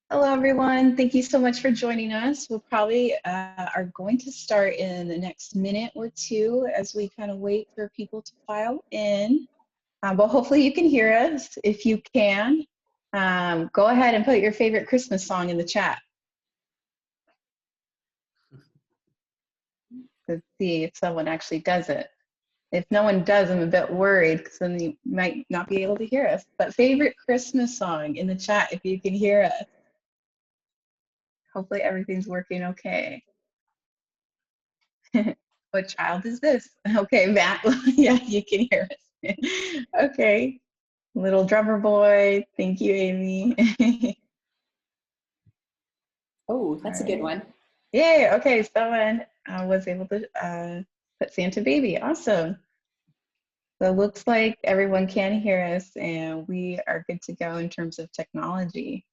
Hello, everyone. Thank you so much for joining us. We'll probably are going to start in the next minute or two as we kind of wait for people to file in. But hopefully you can hear us. If you can, go ahead and put your favorite Christmas song in the chat. Let's see if someone actually does it. If no one does, I'm a bit worried because then you might not be able to hear us. But favorite Christmas song in the chat if you can hear us. Hopefully everything's working okay. What child is this? Okay, Matt, yeah, you can hear us. Okay, little drummer boy. Thank you, Amy. Oh, that's a good one. Yay, okay, someone was able to put Santa Baby. Awesome. So it looks like everyone can hear us and we are good to go in terms of technology.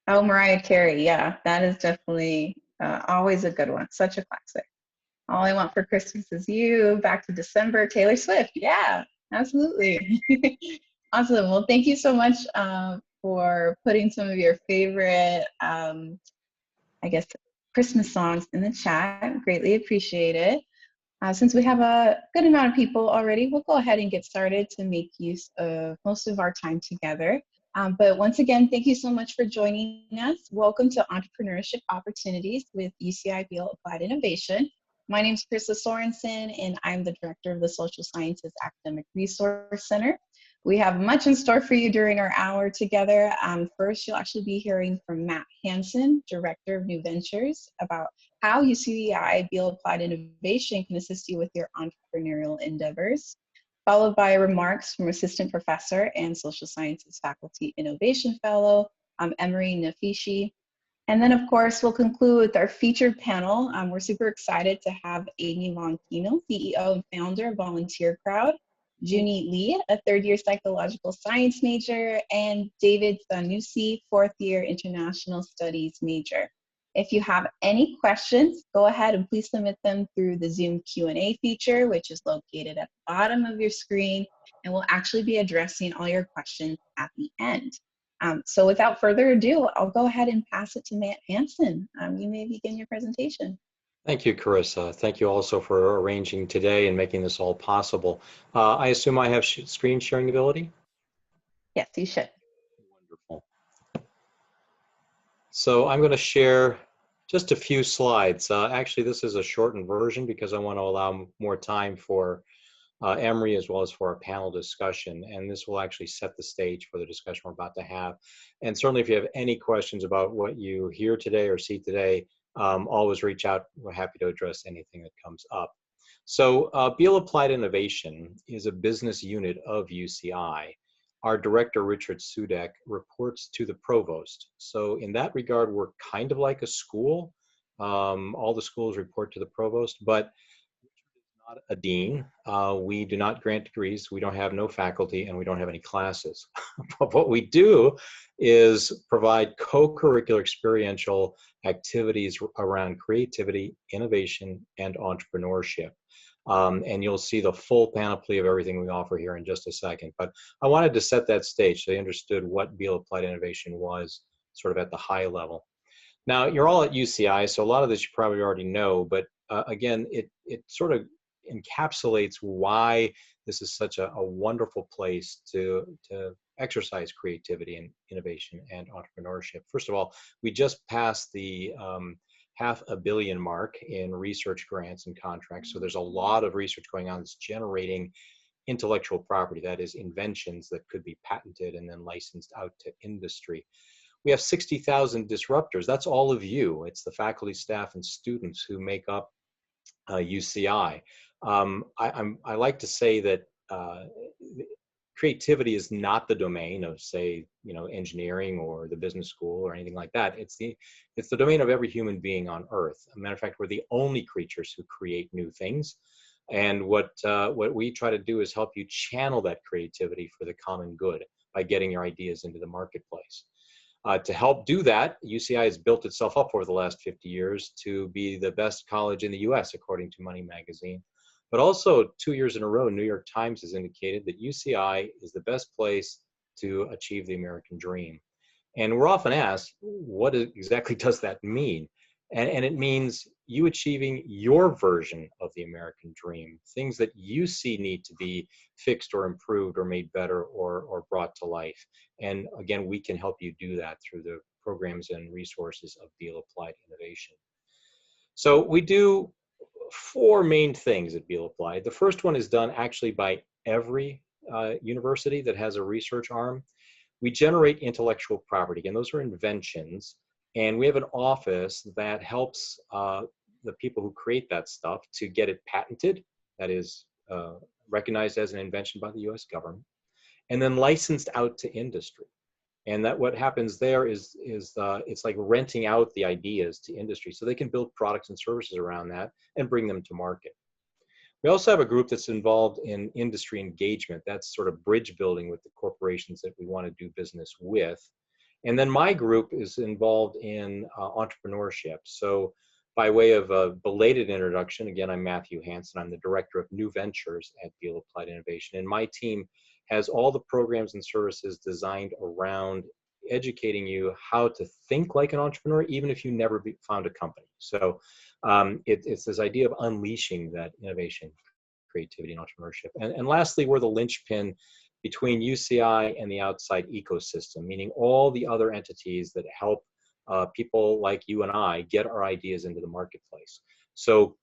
Oh, Mariah Carey, yeah, that is definitely always a good one. Such a classic. All I Want for Christmas Is You, Back to December, Taylor Swift. Yeah, absolutely. Awesome. Well, thank you so much for putting some of your favorite, I guess, Christmas songs in the chat. Greatly appreciate it. Since we have a good amount of people already, we'll go ahead and get started to make use of most of our time together. But once again, thank you so much for joining us. Welcome to Entrepreneurship Opportunities with UCI Beall Applied Innovation. My name is Krista Sorensen, and I'm the Director of the Social Sciences Academic Resource Center. We have much in store for you during our hour together. First, you'll actually be hearing from Matt Hansen, Director of New Ventures, about how UCI Beall Applied Innovation can assist you with your entrepreneurial endeavors, followed by remarks from Assistant Professor and Social Sciences Faculty Innovation Fellow, Emery Nafishi. And then, of course, we'll conclude with our featured panel. We're super excited to have Amy Longino, CEO and founder of Volunteer Crowd, Junie Lee, a third-year psychological science major, and David Sanusi, fourth-year international studies major. If you have any questions, go ahead and please submit them through the Zoom Q&A feature, which is located at the bottom of your screen, and we'll actually be addressing all your questions at the end. So without further ado, I'll go ahead and pass it to Matt Hansen. You may begin your presentation. Thank you, Carissa. Thank you also for arranging today and making this all possible. I assume I have screen sharing ability? Yes, you should. Wonderful. So I'm going to share just a few slides. Actually, this is a shortened version because I want to allow more time for Emery as well as for our panel discussion, and this will actually set the stage for the discussion we're about to have. And certainly if you have any questions about what you hear today or see today, always reach out. We're happy to address anything that comes up. So Beall Applied Innovation is a business unit of UCI. Our director, Richard Sudek, reports to the provost. So in that regard, we're kind of like a school. All the schools report to the provost, but not a dean. We do not grant degrees. We don't have no faculty, and we don't have any classes. But what we do is provide co-curricular experiential activities around creativity, innovation, and entrepreneurship. And you'll see the full panoply of everything we offer here in just a second. But I wanted to set that stage so you understood what Beall Applied Innovation was, sort of at the high level. Now, you're all at UCI, so a lot of this you probably already know, but again, it sort of encapsulates why this is such a wonderful place to exercise creativity and innovation and entrepreneurship. First of all, we just passed the $500 million mark in research grants and contracts, so there's a lot of research going on that's generating intellectual property, that is inventions that could be patented and then licensed out to industry. We have 60,000 disruptors. That's all of you. It's the faculty, staff, and students who make up UCI. I like to say that creativity is not the domain of, say, engineering or the business school or anything like that. It's the domain of every human being on Earth. As a matter of fact, we're the only creatures who create new things. And what we try to do is help you channel that creativity for the common good by getting your ideas into the marketplace. To help do that, UCI has built itself up over the last 50 years to be the best college in the US, according to Money Magazine. But also 2 years in a row, New York Times has indicated that UCI is the best place to achieve the American dream. And we're often asked, what exactly does that mean? And it means you achieving your version of the American dream, things that you see need to be fixed or improved or made better or brought to life. And again, we can help you do that through the programs and resources of Beall Applied Innovation. So we do four main things at Beall Applied. The first one is done actually by every university that has a research arm. We generate intellectual property, and those are inventions. And we have an office that helps the people who create that stuff to get it patented, that is recognized as an invention by the US government, and then licensed out to industry. And that what happens there is it's like renting out the ideas to industry so they can build products and services around that and bring them to market. We also have a group that's involved in industry engagement. That's sort of bridge building with the corporations that we want to do business with. And then my group is involved in entrepreneurship. So by way of a belated introduction, again, I'm Matthew Hansen. I'm the Director of New Ventures at Beall Applied Innovation. And my team has all the programs and services designed around educating you how to think like an entrepreneur, even if you never found a company. So it's this idea of unleashing that innovation, creativity, and entrepreneurship. And lastly, we're the linchpin between UCI and the outside ecosystem, meaning all the other entities that help people like you and I get our ideas into the marketplace. So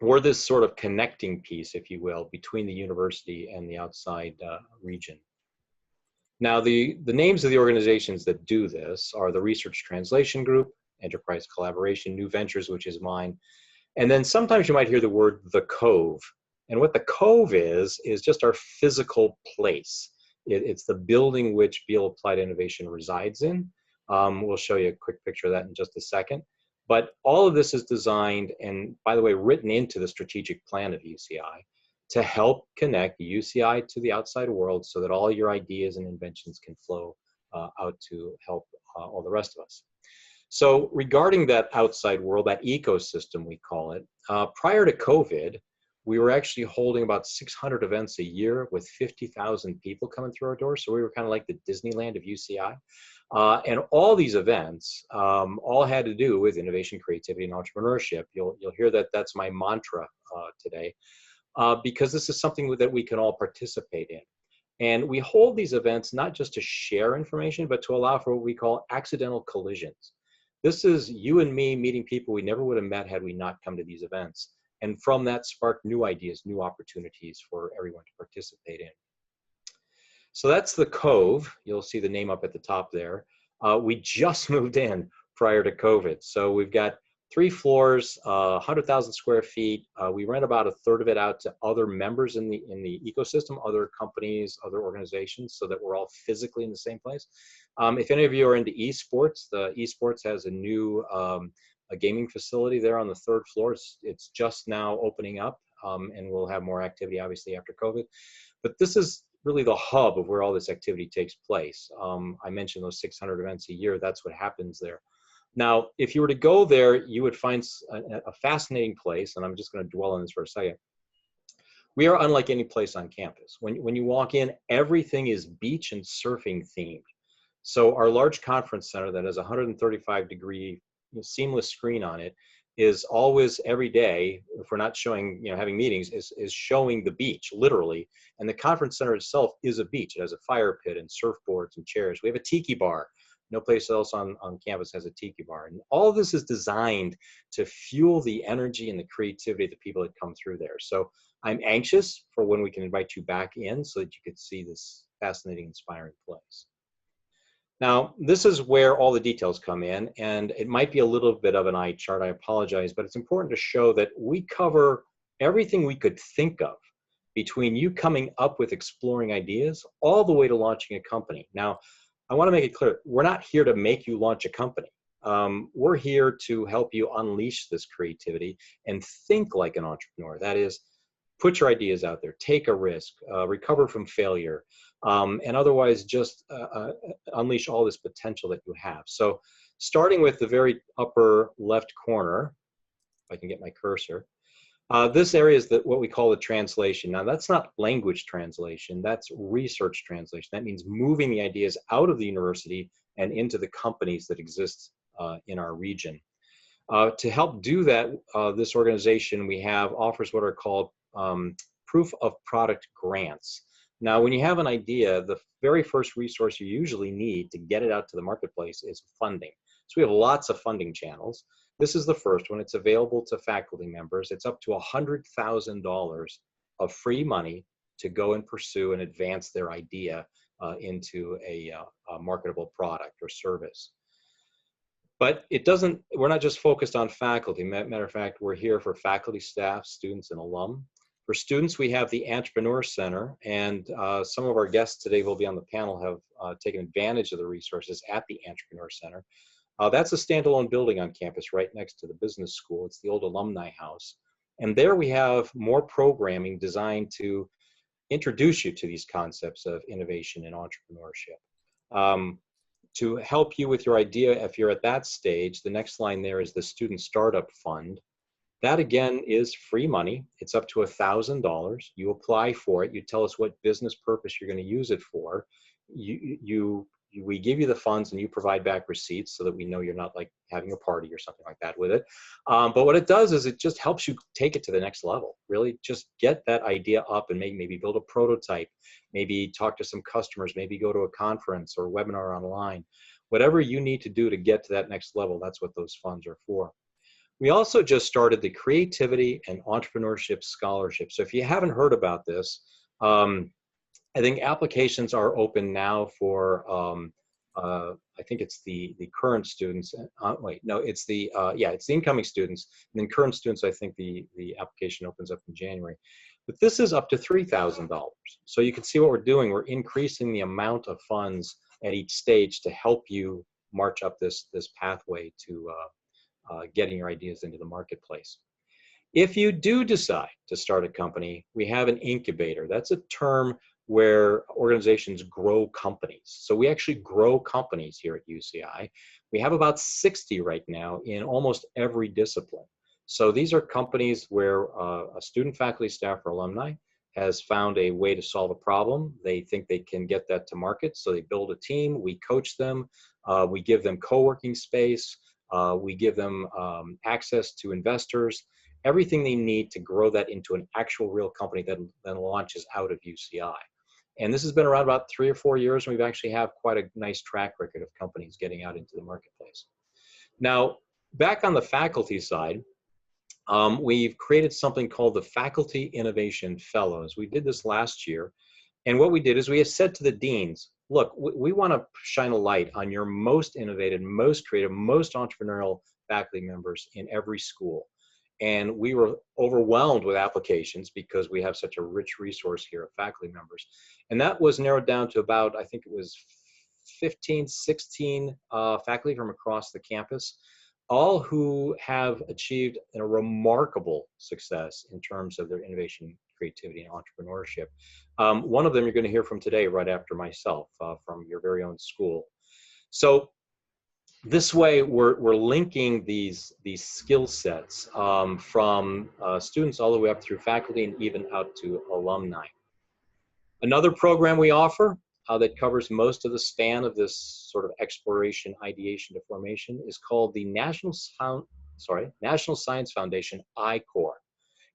we're this sort of connecting piece, if you will, between the university and the outside region. Now, the names of the organizations that do this are the Research Translation Group, Enterprise Collaboration, New Ventures, which is mine. And then sometimes you might hear the word the Cove. And what the Cove is just our physical place. It's the building which Beall Applied Innovation resides in. We'll show you a quick picture of that in just a second. But all of this is designed and, by the way, written into the strategic plan of UCI to help connect UCI to the outside world so that all your ideas and inventions can flow out to help all the rest of us. So regarding that outside world, that ecosystem we call it, prior to COVID, we were actually holding about 600 events a year with 50,000 people coming through our doors. So we were kind of like the Disneyland of UCI. And all these events all had to do with innovation, creativity, and entrepreneurship. You'll hear that that's my mantra today, because this is something that we can all participate in. And we hold these events not just to share information, but to allow for what we call accidental collisions. This is you and me meeting people we never would have met had we not come to these events. And from that spark new ideas, new opportunities for everyone to participate in. So that's the Cove. You'll see the name up at the top there. We just moved in prior to COVID. So we've got 3 floors, 100,000 square feet. We rent about a third of it out to other members in the ecosystem, other companies, other organizations, so that we're all physically in the same place. If any of you are into esports, the esports has a new a gaming facility there on the 3rd floor. It's just now opening up, and we'll have more activity obviously after COVID. But this is really the hub of where all this activity takes place. I mentioned those 600 events a year. That's what happens there. Now, if you were to go there, you would find a fascinating place, and I'm just going to dwell on this for a second. We are unlike any place on campus. When you walk in, everything is beach and surfing themed. So our large conference center that has a 135-degree seamless screen on it is always every day, if we're not showing, having meetings, is showing the beach, literally. And the conference center itself is a beach. It has a fire pit and surfboards and chairs. We have a tiki bar. No place else on campus has a tiki bar. And all of this is designed to fuel the energy and the creativity of the people that come through there. So I'm anxious for when we can invite you back in so that you could see this fascinating, inspiring place. Now, this is where all the details come in, and it might be a little bit of an eye chart, I apologize, but it's important to show that we cover everything we could think of between you coming up with exploring ideas all the way to launching a company. Now, I want to make it clear, we're not here to make you launch a company. We're here to help you unleash this creativity and think like an entrepreneur. That is, put your ideas out there, take a risk, recover from failure, and otherwise just unleash all this potential that you have. So starting with the very upper left corner, if I can get my cursor, This area is what we call the translation. Now, that's not language translation, that's research translation. That means moving the ideas out of the university and into the companies that exist in our region. To help do that, this organization we have offers what are called proof of product grants. Now, when you have an idea, the very first resource you usually need to get it out to the marketplace is funding. So we have lots of funding channels. This is the first one. It's available to faculty members. It's up to $100,000 of free money to go and pursue and advance their idea into a marketable product or service. But it doesn't, we're not just focused on faculty. Matter of fact, we're here for faculty, staff, students, and alum. For students, we have the Entrepreneur Center, and some of our guests today will be on the panel have taken advantage of the resources at the Entrepreneur Center. That's a standalone building on campus right next to the business school. It's the old alumni house. And there we have more programming designed to introduce you to these concepts of innovation and entrepreneurship. To help you with your idea, if you're at that stage, the next line there is the Student Startup Fund. That again is free money. It's up to $1,000. You apply for it. You tell us what business purpose you're going to use it for. We give you the funds and you provide back receipts so that we know you're not like having a party or something like that with it. But what it does is it just helps you take it to the next level. Really just get that idea up and maybe build a prototype, maybe talk to some customers, maybe go to a conference or webinar online. Whatever you need to do to get to that next level, that's what those funds are for. We also just started the Creativity and Entrepreneurship Scholarship. So if you haven't heard about this, I think applications are open now for, I think it's the current students. Wait, no, it's the incoming students. And then current students, I think the application opens up in January. But this is up to $3,000. So you can see what we're doing. We're increasing the amount of funds at each stage to help you march up this pathway to getting your ideas into the marketplace. If you do decide to start a company, we have an incubator. That's a term where organizations grow companies. So we actually grow companies here at UCI. We have about 60 right now in almost every discipline. So these are companies where a student, faculty, staff, or alumni has found a way to solve a problem. They think they can get that to market, so they build a team. We coach them. We give them co-working space. We give them access to investors, everything they need to grow that into an actual real company that then launches out of UCI. And this has been around about 3 or 4 years, and we've actually have quite a nice track record of companies getting out into the marketplace. Now, back on the faculty side, we've created something called the Faculty Innovation Fellows. We did this last year, and what we did is we have said to the deans, look, we want to shine a light on your most innovative, most creative, most entrepreneurial faculty members in every school. And we were overwhelmed with applications because we have such a rich resource here of faculty members. And that was narrowed down to about, I think it was 15, 16 faculty from across the campus, all who have achieved a remarkable success in terms of their innovation, creativity, and entrepreneurship. One of them you're going to hear from today right after myself from your very own school. So this way, we're linking these skill sets from students all the way up through faculty and even out to alumni. Another program we offer that covers most of the span of this sort of exploration, ideation to formation is called the National Science Foundation I-Corps.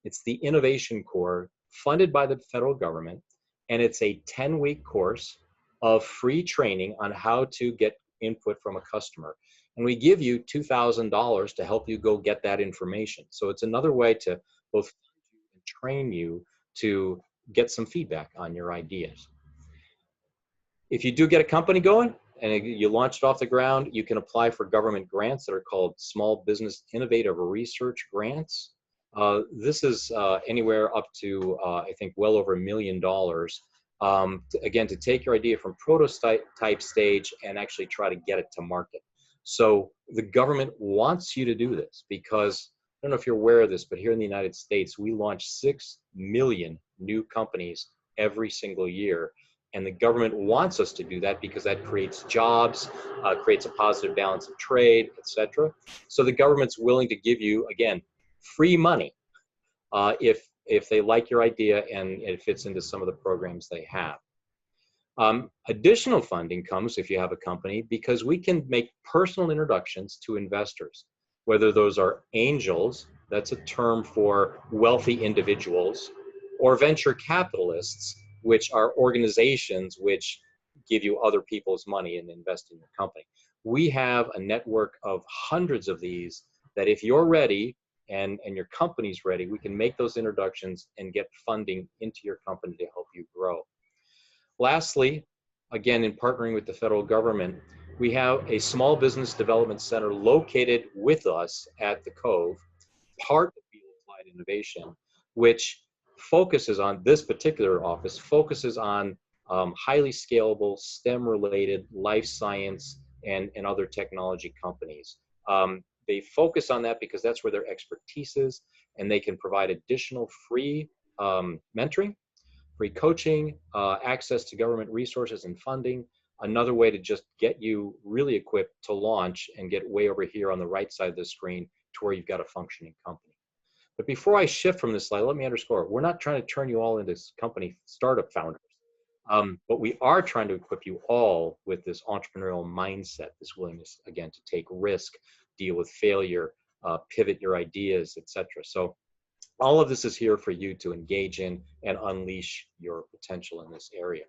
It's the Innovation Corps funded by the federal government, and it's a 10-week course of free training on how to get input from a customer. And we give you $2,000 to help you go get that information. So it's another way to both train you to get some feedback on your ideas. If you do get a company going and you launch it off the ground, you can apply for government grants that are called Small Business Innovative Research Grants. This is anywhere up to, I think, well over $1 million. Again, to take your idea from prototype stage and actually try to get it to market. So the government wants you to do this because, I don't know if you're aware of this, but here in the United States, we launch 6 million new companies every single year. And the government wants us to do that because that creates jobs, creates a positive balance of trade, etc. So the government's willing to give you, again, free money if they like your idea and it fits into some of the programs they have. Additional funding comes if you have a company, because we can make personal introductions to investors, whether those are angels, that's a term for wealthy individuals, or venture capitalists, which are organizations which give you other people's money and invest in your company. We have a network of hundreds of these that if you're ready and your company's ready, we can make those introductions and get funding into your company to help you grow. Lastly, again, in partnering with the federal government, we have a small business development center located with us at the Cove, part of Beall Applied Innovation, which focuses on, this particular office focuses on highly scalable STEM-related life science and other technology companies. They focus on that because that's where their expertise is, and they can provide additional free mentoring, free coaching, access to government resources and funding. Another way to just get you really equipped to launch and get way over here on the right side of the screen to where you've got a functioning company. But before I shift from this slide, let me underscore, we're not trying to turn you all into company startup founders, but we are trying to equip you all with this entrepreneurial mindset, this willingness, again, to take risk, deal with failure, pivot your ideas, etc. So all of this is here for you to engage in and unleash your potential in this area.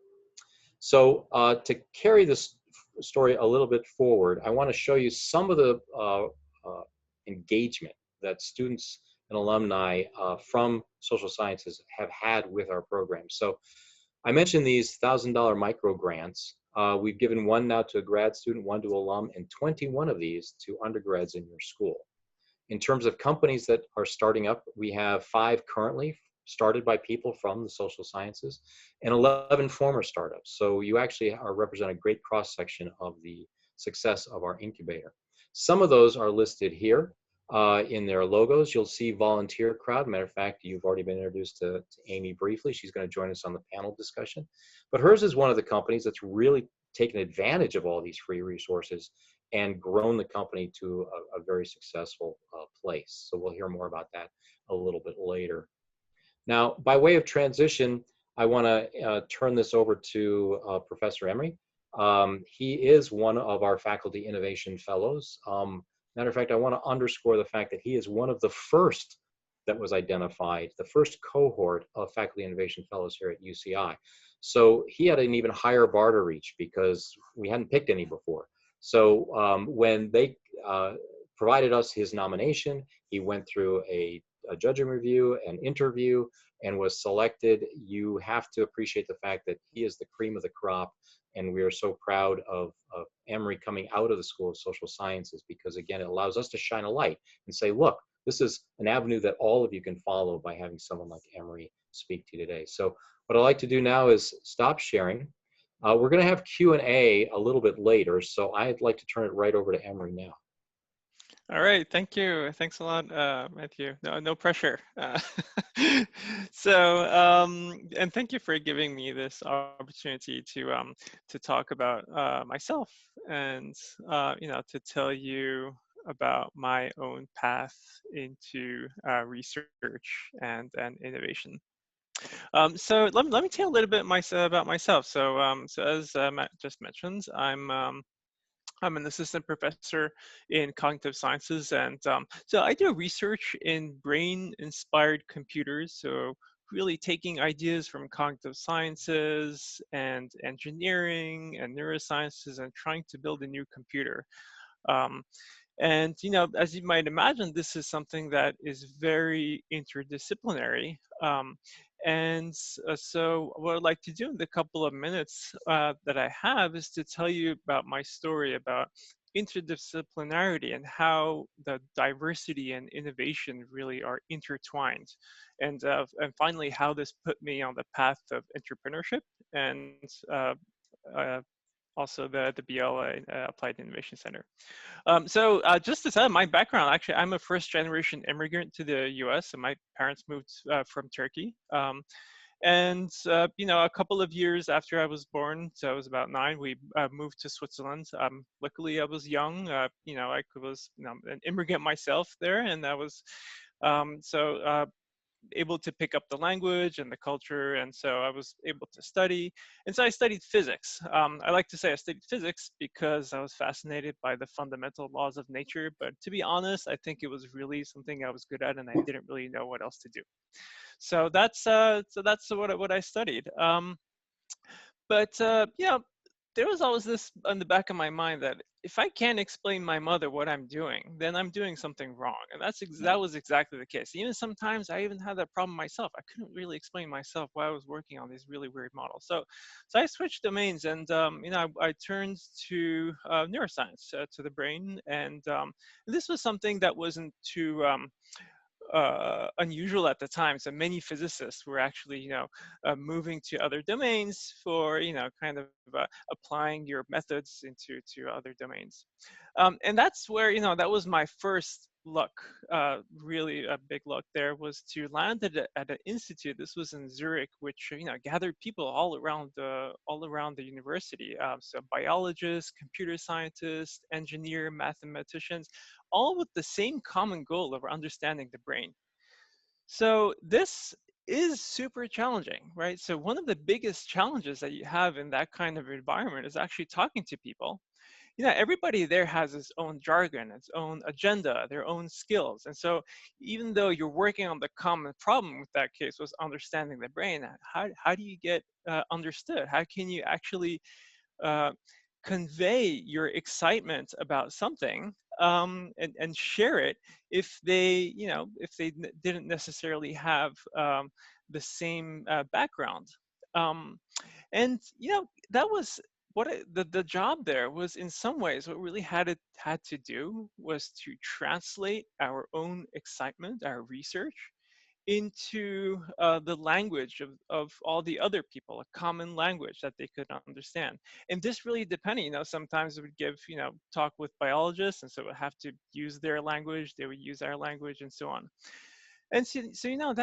So to carry this story a little bit forward, I want to show you some of the engagement that students and alumni from social sciences have had with our programs. So I mentioned these $1,000 micro grants. We've given one now to a grad student, one to alum, and 21 of these to undergrads in your school. In terms of companies that are starting up, we have 5 currently started by people from the social sciences and 11 former startups. So you actually represent a great cross-section of the success of our incubator. Some of those are listed here in their logos. You'll see volunteer crowd. Matter of fact, you've already been introduced to Amy briefly. She's going to join us on the panel discussion. But hers is one of the companies that's really taken advantage of all these free resources and grown the company to a very successful place. So we'll hear more about that a little bit later. Now, by way of transition, I want to turn this over to Professor Emery. He is one of our Faculty Innovation Fellows. Matter of fact, I want to underscore the fact that he is one of the first that was identified, the first cohort of Faculty Innovation Fellows here at UCI. So he had an even higher bar to reach because we hadn't picked any before. So when they provided us his nomination, he went through a judging review, an interview, and was selected. You have to appreciate the fact that he is the cream of the crop, and we are so proud of Emory coming out of the School of Social Sciences, because again, it allows us to shine a light and say, look, this is an avenue that all of you can follow by having someone like Emory speak to you today. So what I'd like to do now is stop sharing. We're going to have Q&A a little bit later, so I'd like to turn it right over to Emory now. All right, thank you. Thanks a lot, Matthew. No pressure. And thank you for giving me this opportunity to talk about myself and to tell you about my own path into research and innovation. So let me tell you a little bit about myself. So as Matt just mentioned, I'm an assistant professor in cognitive sciences, and so I do research in brain-inspired computers, so really taking ideas from cognitive sciences and engineering and neurosciences and trying to build a new computer. And as you might imagine, this is something that is very interdisciplinary. So what I'd like to do in the couple of minutes that I have is to tell you about my story about interdisciplinarity and how the diversity and innovation really are intertwined. And finally, how this put me on the path of entrepreneurship and also the Beall Applied Innovation Center. So just to tell you my background, actually, I'm a first-generation immigrant to the U.S. So my parents moved from Turkey. A couple of years after I was born, so I was about 9, we moved to Switzerland. Luckily, I was young. I was an immigrant myself there, and I was able to pick up the language and the culture, and so I was able to study. And so I studied physics. I like to say I studied physics because I was fascinated by the fundamental laws of nature, but to be honest, I think it was really something I was good at, and I didn't really know what else to do. So that's what I studied. But you know, there was always this on the back of my mind that if I can't explain my mother what I'm doing, then I'm doing something wrong. And that was exactly the case. Even sometimes I even had that problem myself. I couldn't really explain myself why I was working on these really weird models. So I switched domains, and you know, I turned to neuroscience, to the brain, and this was something that wasn't too unusual at the time. So many physicists were actually, you know, moving to other domains for, you know, kind of applying your methods into to other domains. And that's where, you know, that was my first luck, really a big luck there, was to land at an institute. This was in Zurich, which, you know, gathered people all around the university. So biologists, computer scientists, engineer, mathematicians, all with the same common goal of understanding the brain. So this is super challenging, right? So one of the biggest challenges that you have in that kind of environment is actually talking to people. You know, everybody there has its own jargon, its own agenda, their own skills. And so even though you're working on the common problem with that case was understanding the brain, how do you get understood? How can you actually uh, convey your excitement about something, and share it if they, you know, if they didn't necessarily have the same background. Um, and you know, that was the job there was, in some ways, what really had to do was to translate our own excitement, our research, into the language of all the other people, a common language that they could understand. And this really depended, you know, sometimes we would give, you know, talk with biologists, and so we'd have to use their language, they would use our language, and so on. And so you know,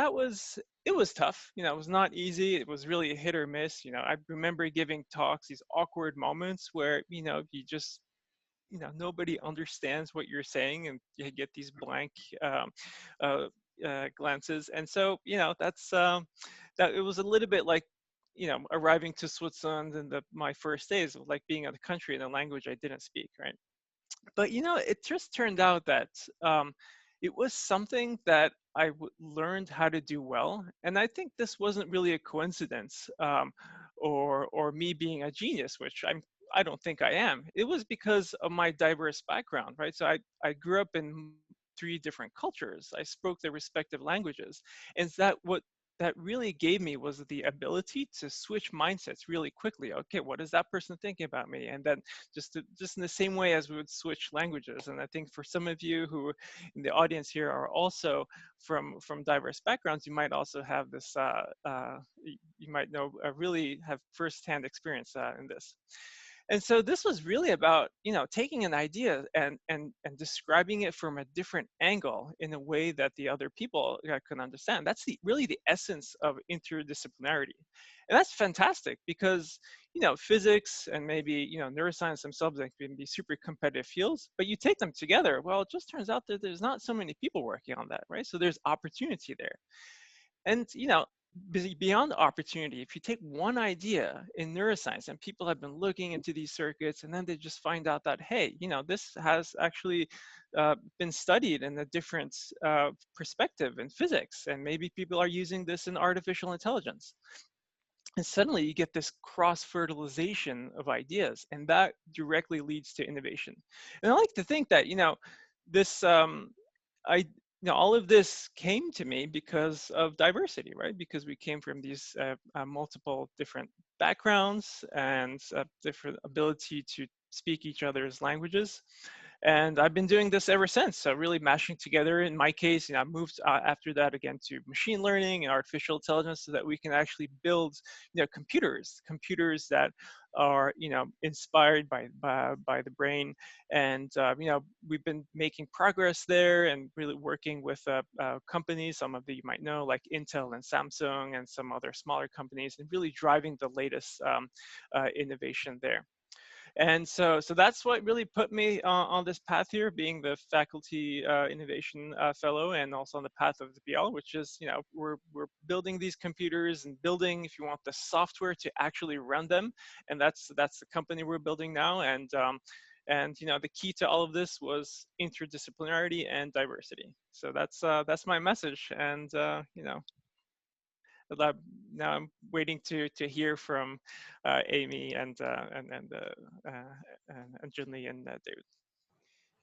it was tough, you know, it was not easy, it was really a hit or miss. You know, I remember giving talks, these awkward moments where, you know, you just, you know, nobody understands what you're saying, and you get these blank um, uh, glances. And so, you know, that it was a little bit like, you know, arriving to Switzerland in my first days, of like being in a country in a language I didn't speak, right? But you know, it just turned out that it was something that learned how to do well, and I think this wasn't really a coincidence, or me being a genius, which I don't think I am. It was because of my diverse background, right? So I grew up in three different cultures. I spoke their respective languages, and that what that really gave me was the ability to switch mindsets really quickly. Okay, what is that person thinking about me? And then just in the same way as we would switch languages. And I think for some of you who in the audience here are also from diverse backgrounds, you might also have this, you might know, really have firsthand experience in this. And so this was really about, you know, taking an idea and describing it from a different angle in a way that the other people can understand. That's really the essence of interdisciplinarity. And that's fantastic because, you know, physics and maybe, you know, neuroscience themselves, they can be super competitive fields, but you take them together, well, it just turns out that there's not so many people working on that, right? So there's opportunity there. And, you know, beyond opportunity, if you take one idea in neuroscience and people have been looking into these circuits, and then they just find out that, hey, you know, this has actually been studied in a different perspective in physics, and maybe people are using this in artificial intelligence. And suddenly you get this cross-fertilization of ideas, and that directly leads to innovation. And I like to think that, you know, this, I, you know, all of this came to me because of diversity, right? Because we came from these multiple different backgrounds and different ability to speak each other's languages. And I've been doing this ever since. So really mashing together, in my case, you know, I moved after that again to machine learning and artificial intelligence so that we can actually build, you know, computers that are, you know, inspired by the brain. And, you know, we've been making progress there and really working with companies, some of you might know, like Intel and Samsung and some other smaller companies, and really driving the latest innovation there. so that's what really put me on this path here, being the faculty innovation fellow, and also on the path of the Beall, which is, we're building these computers and building, if you want, the software to actually run them, and that's the company we're building now. And the key to all of this was interdisciplinarity and diversity. So that's my message. And now I'm waiting to hear from Amy and Junli and David.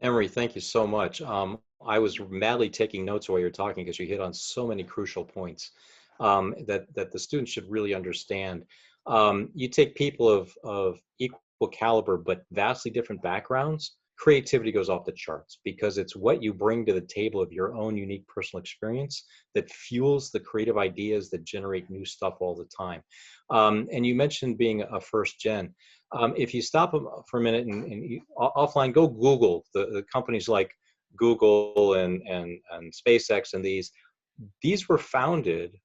Emery, thank you so much. I was madly taking notes while you were talking because you hit on so many crucial points that the students should really understand. You take people of equal caliber but vastly different backgrounds, creativity goes off the charts because it's what you bring to the table of your own unique personal experience that fuels the creative ideas that generate new stuff all the time. And you mentioned being a first gen. If you stop for a minute and offline, go Google the companies like Google and SpaceX, and these were founded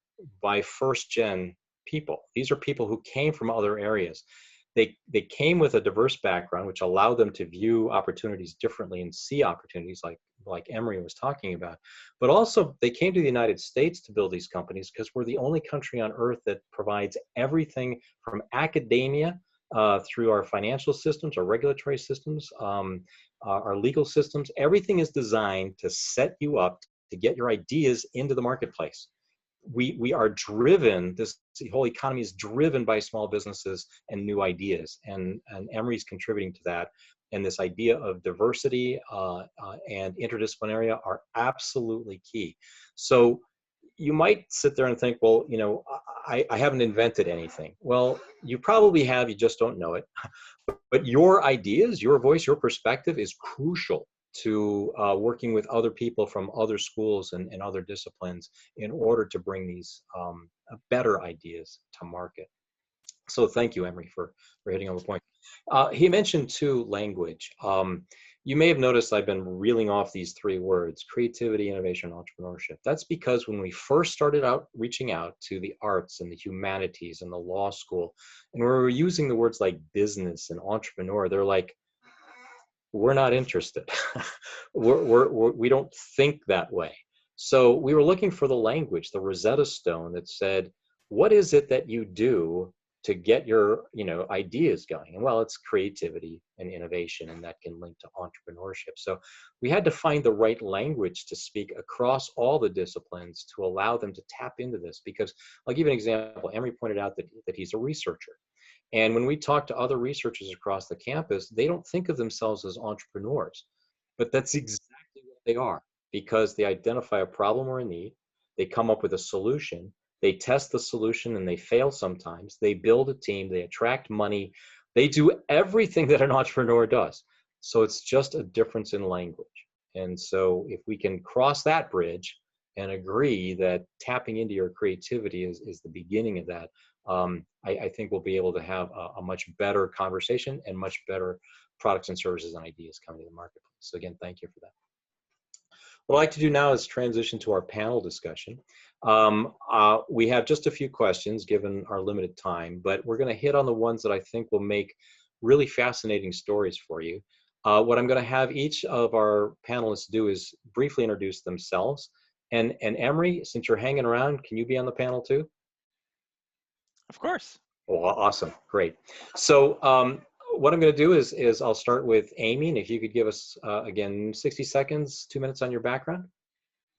by first gen people. These are people who came from other areas. They came with a diverse background, which allowed them to view opportunities differently and see opportunities like Emery was talking about. But also they came to the United States to build these companies because we're the only country on earth that provides everything from academia through our financial systems, our regulatory systems, our legal systems. Everything is designed to set you up to get your ideas into the marketplace. We are driven, the whole economy is driven by small businesses and new ideas, and Emery's contributing to that. And this idea of diversity and interdisciplinarity are absolutely key. So you might sit there and think, well, I haven't invented anything. Well, you probably have, you just don't know it. But your ideas, your voice, your perspective is crucial to working with other people from other schools and other disciplines in order to bring these better ideas to market. So thank you, Emery, for hitting on the point. He mentioned too language. You may have noticed I've been reeling off these three words: creativity, innovation, entrepreneurship. That's because when we first started out reaching out to the arts and the humanities and the law school, and we were using the words like business and entrepreneur, they're like, we're not interested. We don't think that way. So we were looking for the language, the Rosetta Stone that said, what is it that you do to get your ideas going? And well, it's creativity and innovation, and that can link to entrepreneurship. So we had to find the right language to speak across all the disciplines to allow them to tap into this. Because I'll give you an example. Emery pointed out that he's a researcher. And when we talk to other researchers across the campus, they don't think of themselves as entrepreneurs, but that's exactly what they are, because they identify a problem or a need, they come up with a solution, they test the solution and they fail sometimes, they build a team, they attract money, they do everything that an entrepreneur does. So it's just a difference in language. And so if we can cross that bridge and agree that tapping into your creativity is the beginning of that, I think we'll be able to have a much better conversation and much better products and services and ideas coming to the marketplace. So again, thank you for that. What I'd like to do now is transition to our panel discussion. We have just a few questions given our limited time, but we're going to hit on the ones that I think will make really fascinating stories for you. What I'm going to have each of our panelists do is briefly introduce themselves. And Emery, since you're hanging around, can you be on the panel too? Of course. Oh, awesome. Great. So what I'm going to do is I'll start with Amy, and if you could give us, again, 60 seconds, 2 minutes on your background.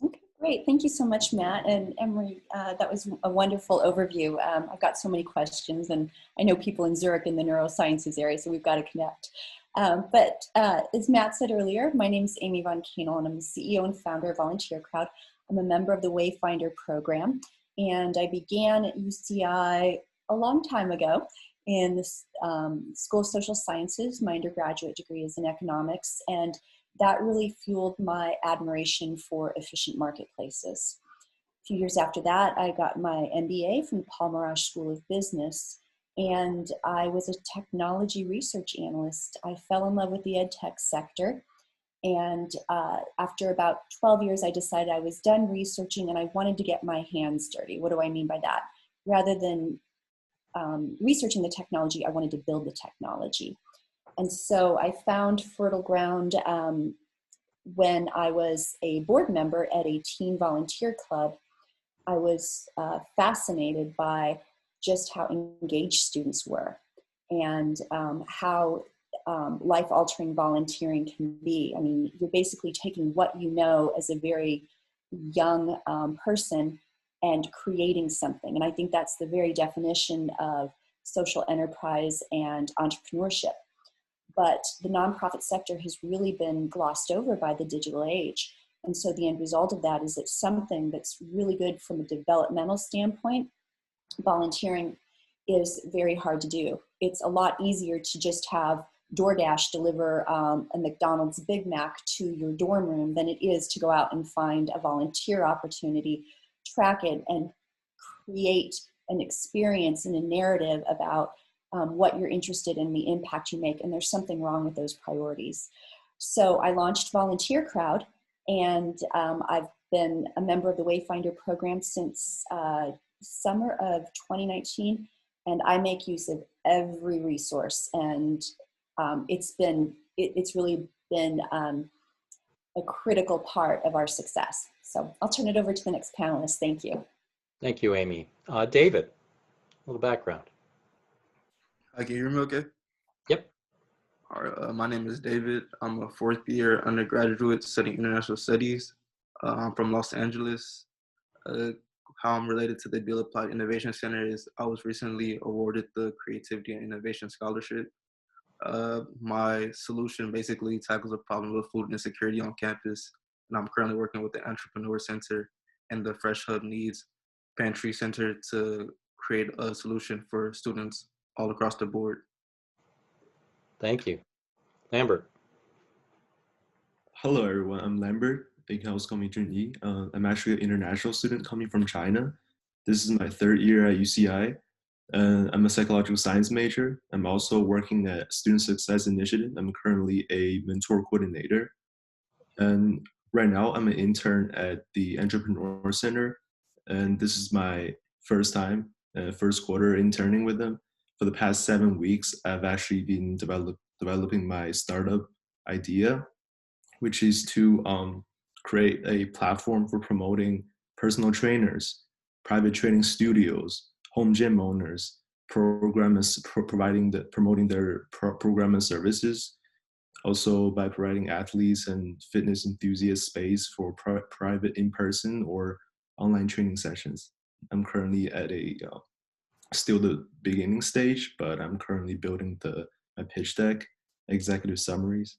Okay, great. Thank you so much, Matt. And Emery, that was a wonderful overview. I've got so many questions, and I know people in Zurich in the neurosciences area, so we've got to connect. But as Matt said earlier, my name is Amy Von Kaenel, and I'm the CEO and founder of Volunteer Crowd. I'm a member of the Wayfinder program, and I began at UCI a long time ago in the School of Social Sciences. My undergraduate degree is in economics, and that really fueled my admiration for efficient marketplaces. A few years after that, I got my MBA from the Paul Mirage School of Business, and I was a technology research analyst. I fell in love with the ed tech sector, and after about 12 years, I decided I was done researching and I wanted to get my hands dirty. What do I mean by that? Rather than researching the technology, I wanted to build the technology. And so I found fertile ground when I was a board member at a teen volunteer club. I was fascinated by just how engaged students were and how life-altering volunteering can be. I mean, you're basically taking what you know as a very young person and creating something. And I think that's the very definition of social enterprise and entrepreneurship. But the nonprofit sector has really been glossed over by the digital age. And so the end result of that is it's something that's really good from a developmental standpoint. Volunteering is very hard to do. It's a lot easier to just have DoorDash deliver a McDonald's Big Mac to your dorm room than it is to go out and find a volunteer opportunity, track it, and create an experience and a narrative about what you're interested in, the impact you make. And there's something wrong with those priorities. So I launched Volunteer Crowd, and I've been a member of the Wayfinder program since summer of 2019, and I make use of every resource, and it's really been a critical part of our success. So I'll turn it over to the next panelist. Thank you. Thank you, Amy. David, a little background. Hi, can you hear me okay? Yep. All right, my name is David. I'm a fourth year undergraduate studying international studies. I'm from Los Angeles. How I'm related to the Beall Applied Innovation Center is I was recently awarded the Creativity and Innovation Scholarship. My solution basically tackles the problem of food insecurity on campus, and I'm currently working with the Entrepreneur Center and the Fresh Hub Needs Pantry Center to create a solution for students all across the board. Thank you. Lambert. Hello, everyone. I'm Lambert. You can also call me Junyi. I'm actually an international student coming from China. This is my third year at UCI. I'm a psychological science major. I'm also working at Student Success Initiative. I'm currently a mentor coordinator. And right now, I'm an intern at the Entrepreneur Center. And this is my first time, first quarter interning with them. For the past 7 weeks, I've actually been developing my startup idea, which is to create a platform for promoting personal trainers, private training studios, home gym owners, programmers promoting their program and services. Also by providing athletes and fitness enthusiasts space for private in-person or online training sessions. I'm currently at still the beginning stage, but I'm currently building my pitch deck, executive summaries.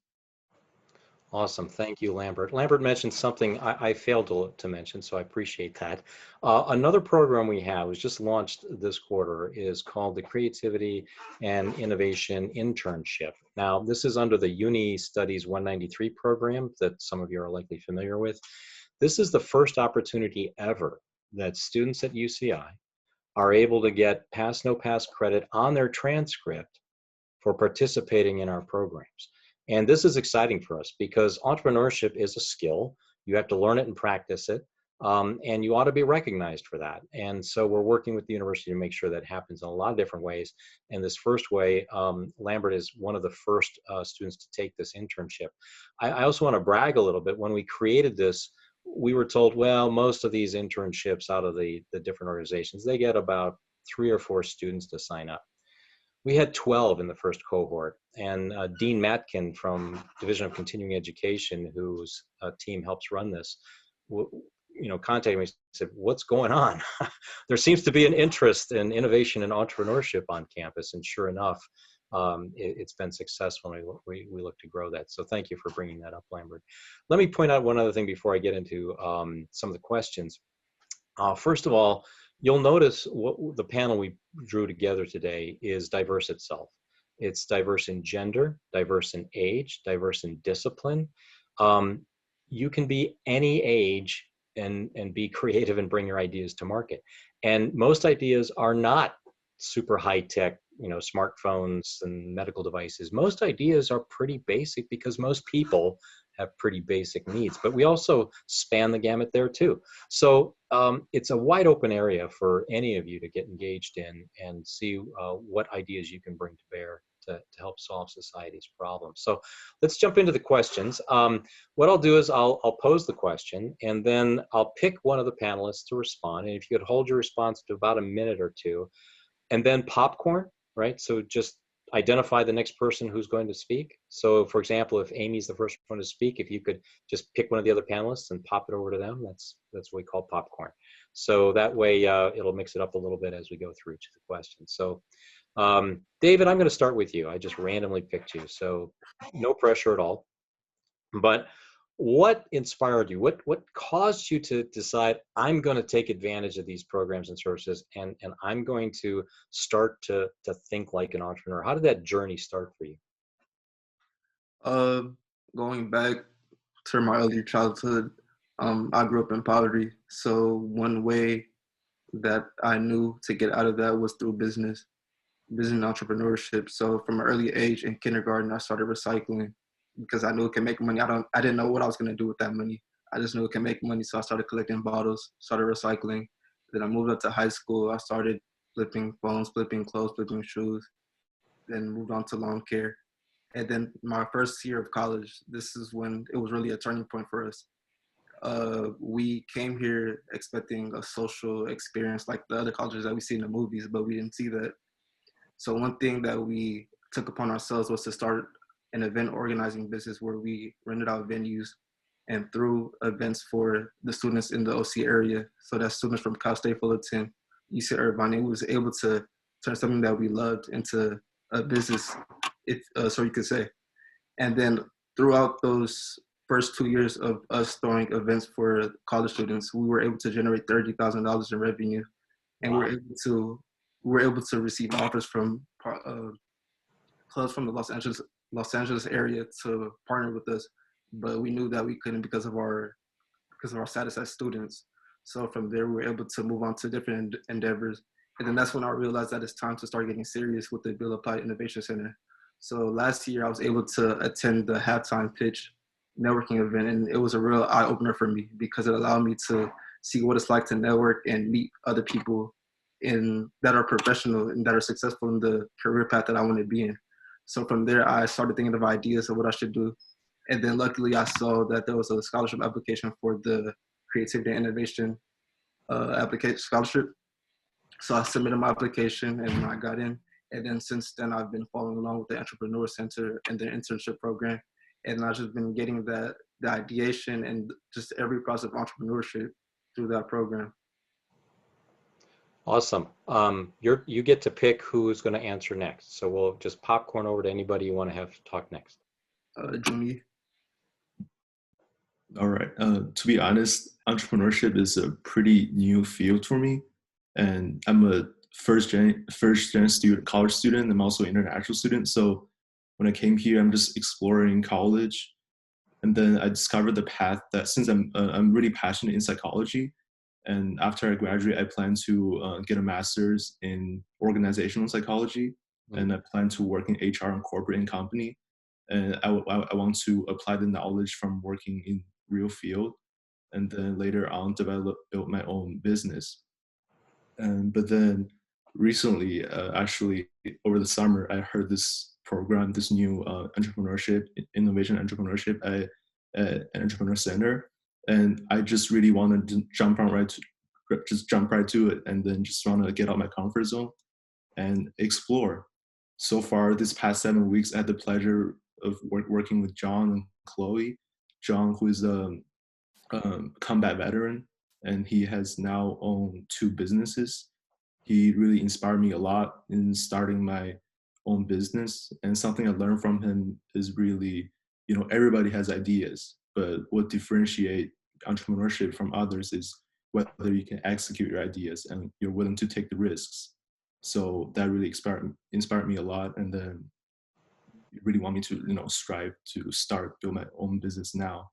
Awesome. Thank you, Lambert. Lambert mentioned something I failed to mention, so I appreciate that. Another program we have was just launched this quarter is called the Creativity and Innovation Internship. Now, this is under the Uni Studies 193 program that some of you are likely familiar with. This is the first opportunity ever that students at UCI are able to get pass, no pass credit on their transcript for participating in our programs. And this is exciting for us because entrepreneurship is a skill. You have to learn it and practice it, and you ought to be recognized for that. And so we're working with the university to make sure that happens in a lot of different ways. And this first way, Lambert is one of the first students to take this internship. I also want to brag a little bit. When we created this, we were told, well, most of these internships out of the different organizations, they get about 3 or 4 students to sign up. We had 12 in the first cohort, and Dean Matkin from Division of Continuing Education, whose team helps run this, contacted me and said, what's going on? There seems to be an interest in innovation and entrepreneurship on campus, and sure enough, it's been successful, and we look to grow that. So thank you for bringing that up, Lambert. Let me point out one other thing before I get into some of the questions. First of all, you'll notice what the panel we drew together today is diverse itself. It's diverse in gender, diverse in age, diverse in discipline. You can be any age and be creative and bring your ideas to market. And most ideas are not super high tech, smartphones and medical devices. Most ideas are pretty basic because most people have pretty basic needs, but we also span the gamut there too. So it's a wide open area for any of you to get engaged in and see what ideas you can bring to bear to help help solve society's problems. So let's jump into the questions. What I'll do is I'll pose the question, and then I'll pick one of the panelists to respond. And if you could hold your response to about a minute or two, and then popcorn, right? So just identify the next person who's going to speak. So for example, if Amy's the first one to speak, if you could just pick one of the other panelists and pop it over to them, that's what we call popcorn. So that way it'll mix it up a little bit as we go through each of the questions. So David, I'm going to start with you. I just randomly picked you, so no pressure at all. But what inspired you? What caused you to decide, I'm going to take advantage of these programs and services, and I'm going to start to think like an entrepreneur? How did that journey start for you? Going back to my early childhood, I grew up in poverty. So one way that I knew to get out of that was through business entrepreneurship. So from an early age in kindergarten, I started recycling because I knew it could make money. I didn't know what I was going to do with that money. I just knew it could make money. So I started collecting bottles, started recycling. Then I moved up to high school. I started flipping phones, flipping clothes, flipping shoes, then moved on to lawn care. And then my first year of college, this is when it was really a turning point for us. We came here expecting a social experience like the other colleges that we see in the movies, but we didn't see that. So one thing that we took upon ourselves was to start an event organizing business where we rented out venues and threw events for the students in the OC area. So that's students from Cal State Fullerton, UC Irvine. It was able to turn something that we loved into a business, if so you could say. And then throughout those first 2 years of us throwing events for college students, we were able to generate $30,000 in revenue, and Wow. we were able to receive offers from clubs from the Los Angeles area to partner with us, but we knew that we couldn't because of our status as students. So from there, we were able to move on to different endeavors, and then that's when I realized that it's time to start getting serious with the Beall Applied Innovation Center. So last year, I was able to attend the halftime pitch networking event, and it was a real eye opener for me because it allowed me to see what it's like to network and meet other people that are professional and that are successful in the career path that I want to be in. So from there, I started thinking of ideas of what I should do. And then luckily I saw that there was a scholarship application for the Creativity and Innovation application scholarship. So I submitted my application and I got in. And then since then, I've been following along with the Entrepreneur Center and the internship program. And I've just been getting the ideation and just every process of entrepreneurship through that program. Awesome. You get to pick who's going to answer next. So we'll just popcorn over to anybody you want to have talk next. Jimmy. All right. To be honest, entrepreneurship is a pretty new field for me, and I'm a first gen student, college student. I'm also an international student. So when I came here, I'm just exploring college, and then I discovered the path that since I'm really passionate in psychology, and after I graduate, I plan to get a master's in organizational psychology, and I plan to work in HR and corporate and company. And I want to apply the knowledge from working in real field, and then later on build my own business. But then recently, actually over the summer, I heard this program, this new innovation entrepreneurship at an entrepreneur center, and I just really wanted to jump right to it, and then just want to get out my comfort zone and explore. So far, this past 7 weeks, I had the pleasure of working with John and Chloe. John, who is a combat veteran, and he has now owned 2 businesses. He really inspired me a lot in starting my own business. And something I learned from him is really, everybody has ideas, but what differentiates entrepreneurship from others is whether you can execute your ideas and you're willing to take the risks. So that really inspired me a lot, and then really want me to strive to build my own business now.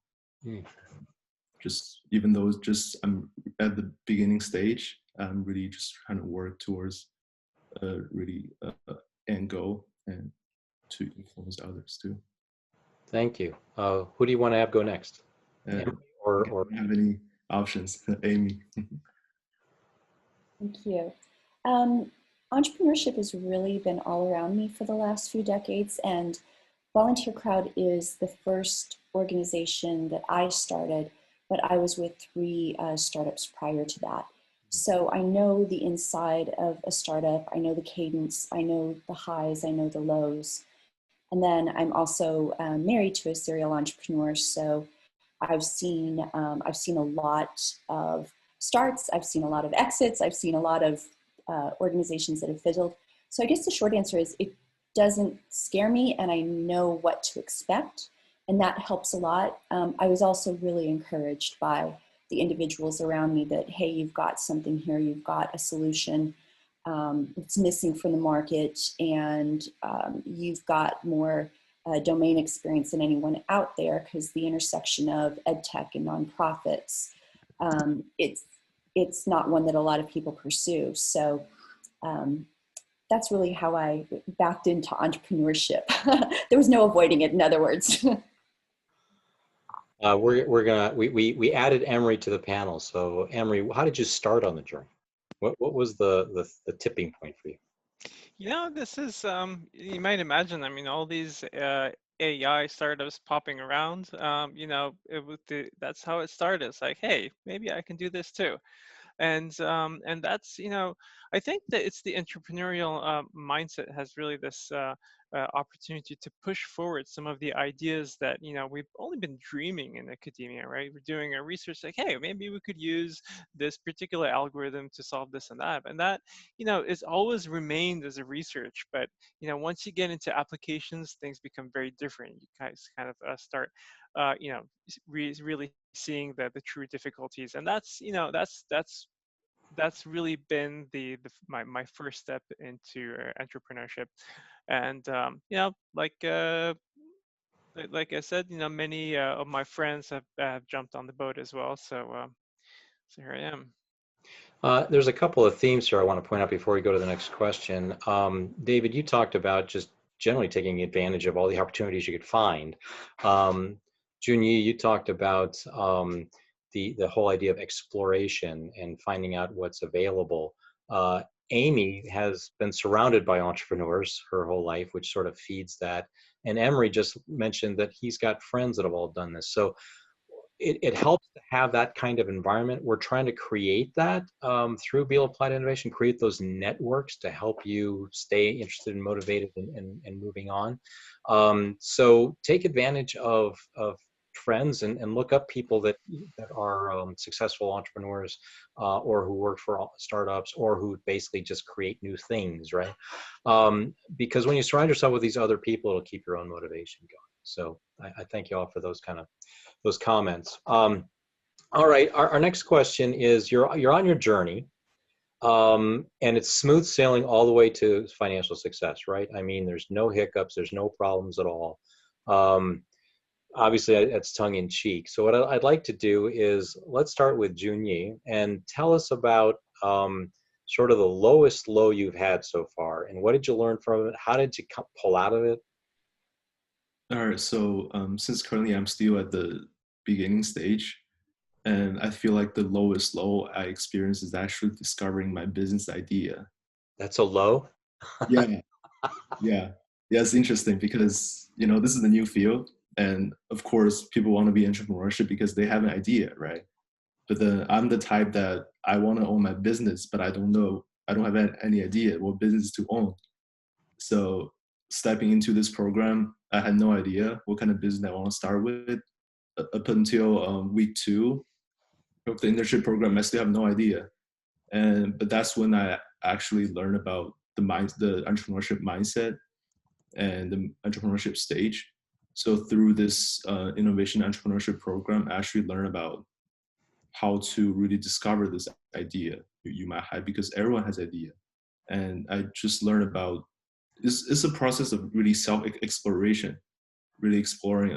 Just even though I'm at the beginning stage, I'm really just trying to work towards really end goal and to influence others too. Thank you. Who do you want to have go next? Or have any options? Amy. Thank you. Entrepreneurship has really been all around me for the last few decades, and Volunteer Crowd is the first organization that I started, but I was with three startups prior to that. So I know the inside of a startup, I know the cadence, I know the highs, I know the lows. And then I'm also married to a serial entrepreneur, so I've seen a lot of starts, I've seen a lot of exits, I've seen a lot of organizations that have fizzled. So I guess the short answer is it doesn't scare me, and I know what to expect, and that helps a lot. I was also really encouraged by the individuals around me that, hey, you've got something here, you've got a solution. It's missing from the market, and you've got more domain experience than anyone out there, because the intersection of ed tech and nonprofits, it's not one that a lot of people pursue. So that's really how I backed into entrepreneurship. There was no avoiding it, in other words. We added Emery to the panel. So Emery, how did you start on the journey? What was the tipping point for you? You know, this is, you might imagine, I mean, all these AI startups popping around, you know, that's how it started. It's like, hey, maybe I can do this too. And that's, you know, I think that it's the entrepreneurial mindset has really this opportunity to push forward some of the ideas that, you know, we've only been dreaming in academia, right? We're doing our research like, hey, maybe we could use this particular algorithm to solve this and that, you know, it's always remained as a research. But, you know, once you get into applications, things become very different. You guys kind of start you know, really seeing the true difficulties, and that's, you know, that's really been my first step into entrepreneurship. And you know, like I said, you know, many of my friends have jumped on the boat as well. So here I am. There's a couple of themes here I want to point out before we go to the next question. David, you talked about just generally taking advantage of all the opportunities you could find. Junyi, you talked about the whole idea of exploration and finding out what's available. Amy has been surrounded by entrepreneurs her whole life, which sort of feeds that. And Emery just mentioned that he's got friends that have all done this. So it helps to have that kind of environment. We're trying to create that through Beall Applied Innovation, create those networks to help you stay interested and motivated and moving on. So take advantage of friends and look up people that are successful entrepreneurs or who work for startups or who basically just create new things, right? Because when you surround yourself with these other people, it'll keep your own motivation going. So I thank you all for those comments. All right, our next question is, you're on your journey, and it's smooth sailing all the way to financial success, right? I mean, there's no hiccups, there's no problems at all. Obviously, that's tongue in cheek. So what I'd like to do is, let's start with Junyi and tell us about sort of the lowest low you've had so far, and what did you learn from it? How did you pull out of it? All right, so since currently I'm still at the beginning stage, and I feel like the lowest low I experienced is actually discovering my business idea. That's a low? Yeah, yeah. Yeah, it's interesting because, you know, this is a new field. And of course, people want to be entrepreneurship because they have an idea, right? But then I'm the type that I want to own my business, but I don't have any idea what business to own. So stepping into this program, I had no idea what kind of business I want to start with. Up until week 2 of the internship program, I still have no idea. But that's when I actually learned about the entrepreneurship mindset and the entrepreneurship stage. So through this innovation entrepreneurship program, I actually learned about how to really discover this idea you might have, because everyone has idea. And I just learned about it's a process of really self-exploration, really exploring,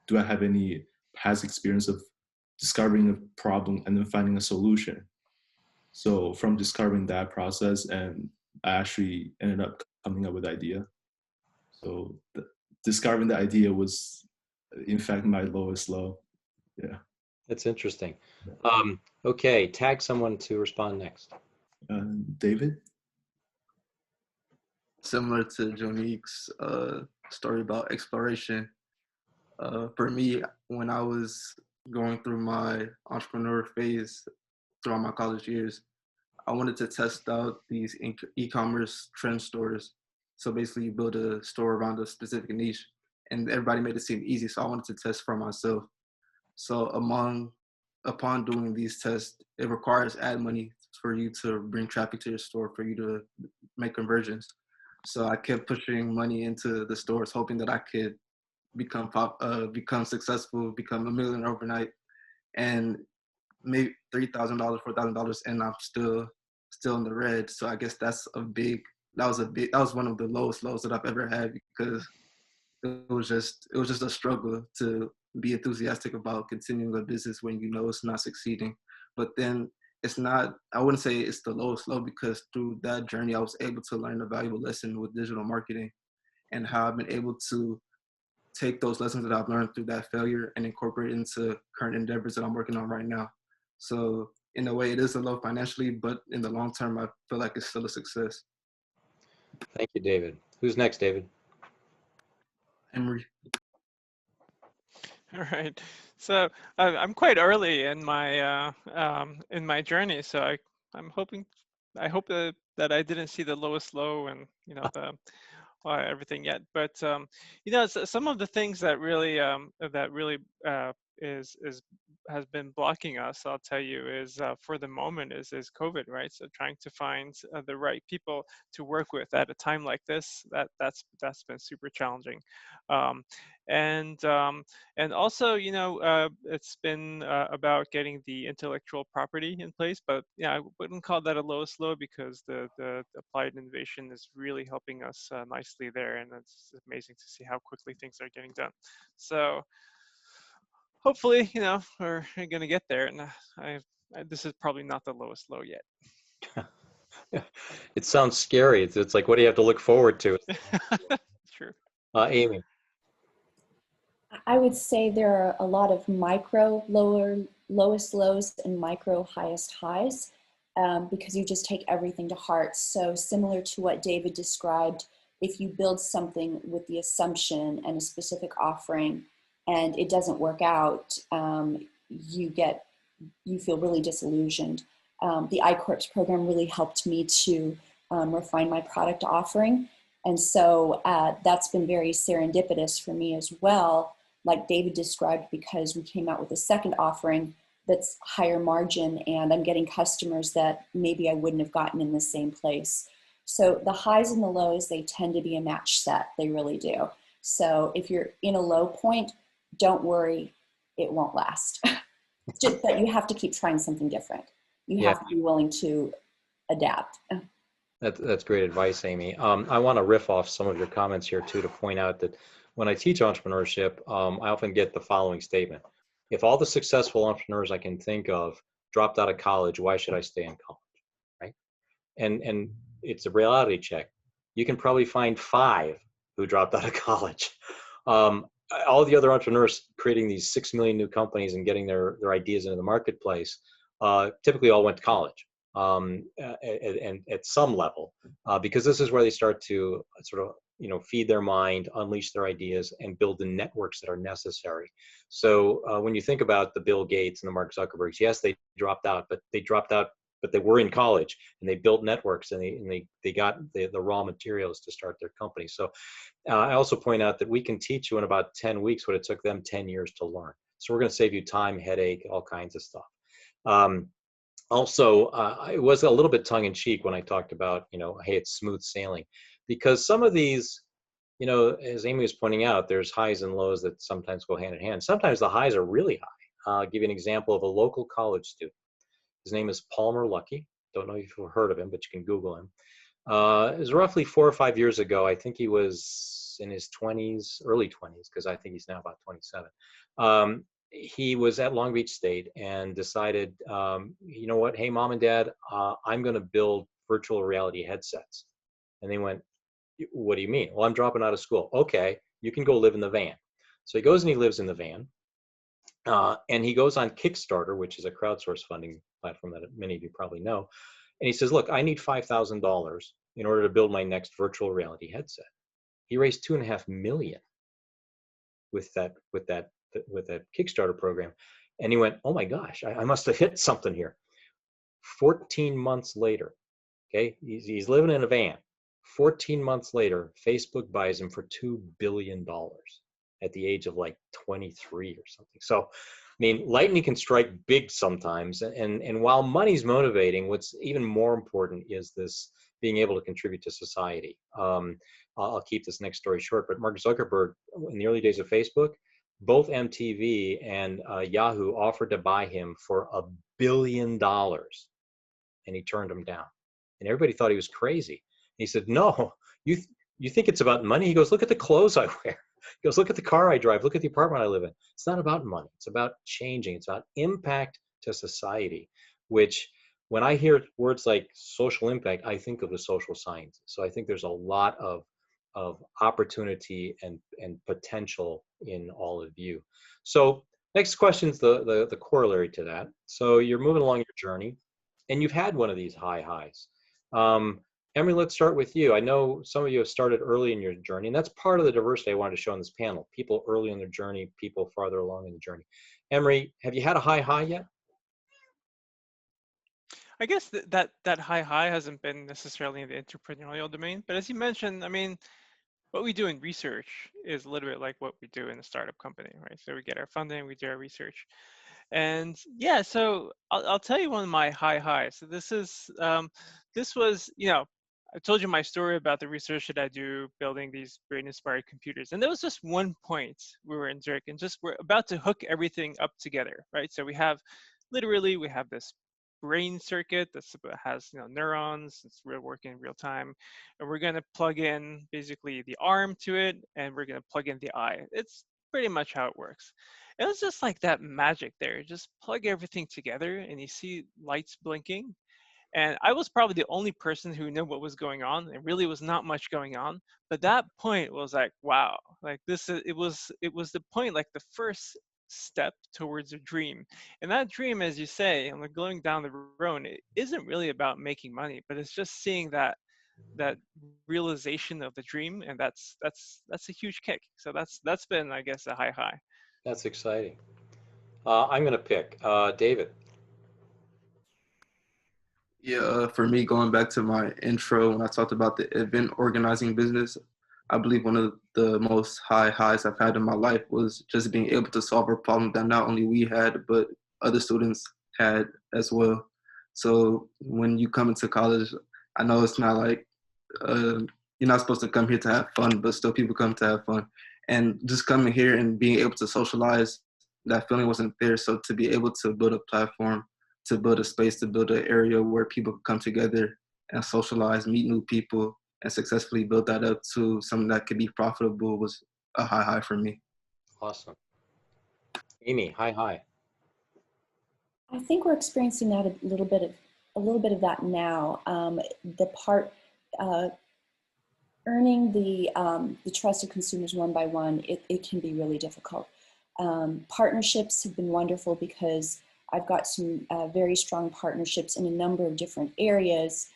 do I have any past experience of discovering a problem and then finding a solution. So from discovering that process, and I actually ended up coming up with the idea. So discovering the idea was, in fact, my lowest low. Yeah. That's interesting. Okay, tag someone to respond next. David? similar to Jonique's story about exploration. For me, when I was going through my entrepreneur phase throughout my college years, I wanted to test out these e-commerce trend stores. So basically, you build a store around a specific niche, and everybody made it seem easy. So I wanted to test for myself. So upon doing these tests, it requires ad money for you to bring traffic to your store, for you to make conversions. So I kept pushing money into the stores, hoping that I could become successful, become a millionaire overnight, and maybe $3,000, $4,000, and I'm still in the red. So I guess that was one of the lowest lows that I've ever had, because it was just a struggle to be enthusiastic about continuing a business when you know it's not succeeding. But then it's not, I wouldn't say it's the lowest low, because through that journey I was able to learn a valuable lesson with digital marketing, and how I've been able to take those lessons that I've learned through that failure and incorporate it into current endeavors that I'm working on right now. So in a way, it is a low financially, but in the long term, I feel like it's still a success. Thank you, David. Who's next, David? Emery. All right. So I'm quite early in my journey. So I'm hoping, I hope that I didn't see the lowest low and the everything yet. But some of the things that really is has been blocking us, I'll tell you, is for the moment is COVID, right? So trying to find the right people to work with at a time like this, that's been super challenging. Um, and also, it's been about getting the intellectual property in place. But yeah, I wouldn't call that a lowest low, because the applied innovation is really helping us nicely there, and it's amazing to see how quickly things are getting done. So hopefully, we're going to get there. And this is probably not the lowest low yet. It sounds scary. It's like, what do you have to look forward to? True. Amy. I would say there are a lot of micro lowest lows and micro highest highs, because you just take everything to heart. So similar to what David described, if you build something with the assumption and a specific offering and it doesn't work out, you feel really disillusioned. The iCorps program really helped me to refine my product offering. And so that's been very serendipitous for me as well, like David described, because we came out with a second offering that's higher margin, and I'm getting customers that maybe I wouldn't have gotten in the same place. So the highs and the lows, they tend to be a match set. They really do. So if you're in a low point, don't worry, it won't last. It's just that you have to keep trying something different. You have to be willing to adapt. That's great advice, Amy. I want to riff off some of your comments here too, to point out that when I teach entrepreneurship, I often get the following statement: if all the successful entrepreneurs I can think of dropped out of college, why should I stay in college, right? And it's a reality check. You can probably find 5 who dropped out of college. All the other entrepreneurs creating these 6 million new companies and getting their ideas into the marketplace typically all went to college. And at some level, because this is where they start to sort of feed their mind, unleash their ideas, and build the networks that are necessary. So when you think about the Bill Gates and the Mark Zuckerbergs, yes, they dropped out, but they were in college, and they built networks, and they got the raw materials to start their company. So I also point out that we can teach you in about 10 weeks what it took them 10 years to learn. So we're going to save you time, headache, all kinds of stuff. Also, it was a little bit tongue-in-cheek when I talked about, hey, it's smooth sailing, because some of these, as Amy was pointing out, there's highs and lows that sometimes go hand in hand. Sometimes the highs are really high. I'll give you an example of a local college student. His name is Palmer Luckey. Don't know if you've heard of him, but you can Google him. It was roughly 4 or 5 years ago. I think he was in his 20s, early 20s, because I think he's now about 27. He was at Long Beach State and decided, you know what, hey, mom and dad, I'm going to build virtual reality headsets. And they went, what do you mean? Well, I'm dropping out of school. Okay, you can go live in the van. So he goes and he lives in the van. And he goes on Kickstarter, which is a crowdsource funding platform that many of you probably know. And he says, look, I need $5,000 in order to build my next virtual reality headset. He raised 2.5 million with that Kickstarter program. And he went, oh my gosh, I must have hit something here. 14 months later, okay, he's living in a van. 14 months later, Facebook buys him for $2 billion at the age of like 23 or something. So, I mean, lightning can strike big sometimes. And while money's motivating, what's even more important is this being able to contribute to society. I'll keep this next story short, but Mark Zuckerberg, in the early days of Facebook, both MTV and Yahoo offered to buy him for $1 billion, and he turned them down. And everybody thought he was crazy. And he said, no, you think it's about money? He goes, look at the clothes I wear. He goes, look at the car I drive. Look at the apartment I live in. It's not about money. It's about changing. It's about impact to society, which when I hear words like social impact, I think of the social sciences. So I think there's a lot of opportunity and potential in all of you. So next question is the corollary to that. So you're moving along your journey, and you've had one of these high highs. Emery, let's start with you. I know some of you have started early in your journey, and that's part of the diversity I wanted to show on this panel. People early in their journey, people farther along in the journey. Emery, have you had a high yet? I guess that high hasn't been necessarily in the entrepreneurial domain, but as you mentioned, I mean, what we do in research is a little bit like what we do in a startup company, right? So we get our funding, we do our research. And yeah, so I'll tell you one of my high highs. So this was, I told you my story about the research that I do building these brain inspired computers. And there was just one point we were in Zurich and just we're about to hook everything up together, right? So we have this brain circuit that has neurons. We're working in real time, and we're going to plug in basically the arm to it, and we're going to plug in the eye. It's pretty much how it works. It was just like that magic there. Just plug everything together, and you see lights blinking. And I was probably the only person who knew what was going on. There really was not much going on. But that point was like, wow, like it was the point, like the first step towards a dream. And that dream, as you say, and like going down the road, it isn't really about making money, but it's just seeing that realization of the dream. And that's a huge kick. So that's been, I guess, a high. That's exciting. I'm going to pick David. Yeah, for me, going back to my intro when I talked about the event organizing business, I believe one of the most high highs I've had in my life was just being able to solve a problem that not only we had, but other students had as well. So when you come into college, I know it's not like you're not supposed to come here to have fun, but still people come to have fun. And just coming here and being able to socialize, that feeling wasn't there. So to be able to build a platform, to build a space, to build an area where people could come together and socialize, meet new people, and successfully build that up to something that could be profitable was a high for me. Awesome. Amy, high. I think we're experiencing that a little bit of that now. The part earning the trust of consumers one by one, it can be really difficult. Partnerships have been wonderful because I've got some very strong partnerships in a number of different areas